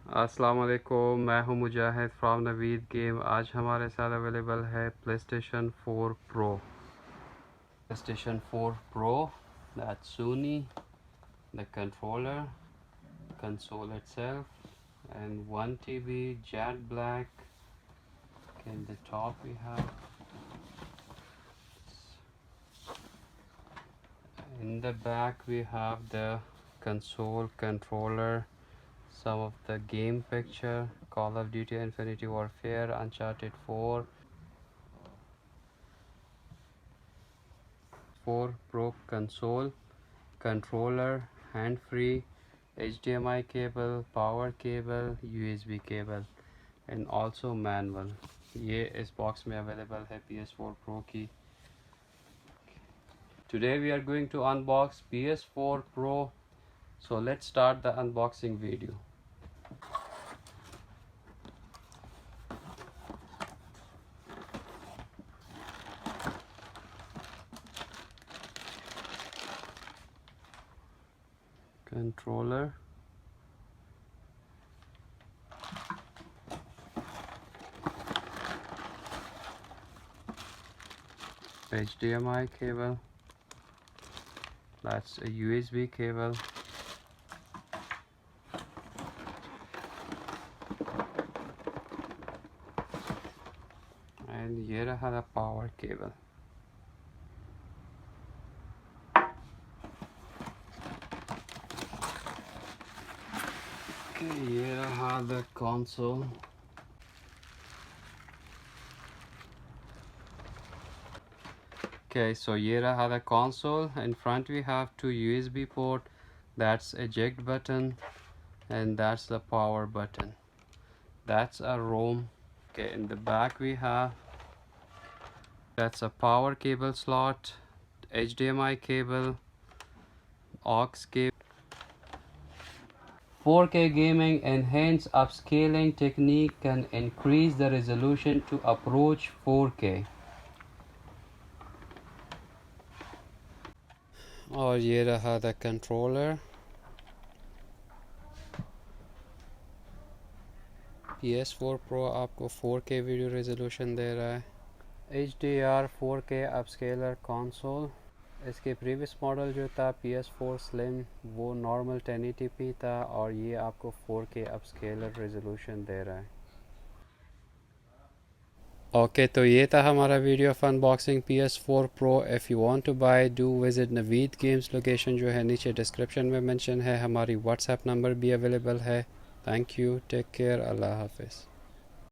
अस्सलाम वालेकुम, मैं हूं मुजाहिद फ्रॉम नवीद गेम। आज हमारे साथ अवेलेबल है PlayStation 4 Pro। PlayStation 4 Pro, that's Sony, the controller, console itself, and 1 TB jet black. In the top we have, in the back we have the console, controller, some of the game picture, Call of Duty Infinity Warfare, Uncharted 4 Pro console, controller, hand-free, HDMI cable, power cable, USB cable, and also manual. ये इस box में available है PS4 Pro की. Today we are going to unbox PS4 Pro. So let's start the unboxing video. Controller, HDMI cable, that's a USB cable, and ये रहा the power cable. Okay, ये रहा the console. Okay, so ये रहा the console. In front we have two USB port, that's eject button, and that's the power button. That's a ROM. Okay, in the back we have, that's a power cable slot, HDMI cable, aux cable. 4K gaming enhanced upscaling technique can increase the resolution to approach 4K. और ये रहा the controller. PS4 Pro आपको 4K video resolution दे रहा है. HDR 4K upscaler console. इसके previous model जो था PS4 Slim वो नॉर्मल 1080p था और ये आपको 4K अपस्केलर रेजोल्यूशन दे रहा है. ओके, तो ये था हमारा video of unboxing PS4 Pro. If you want to buy do visit Naveed games. Location जो है नीचे डिस्क्रिप्शन में मेंशन है. हमारी व्हाट्सएप नंबर भी अवेलेबल है. थैंक यू, टेक केयर, अल्लाह हाफिज़.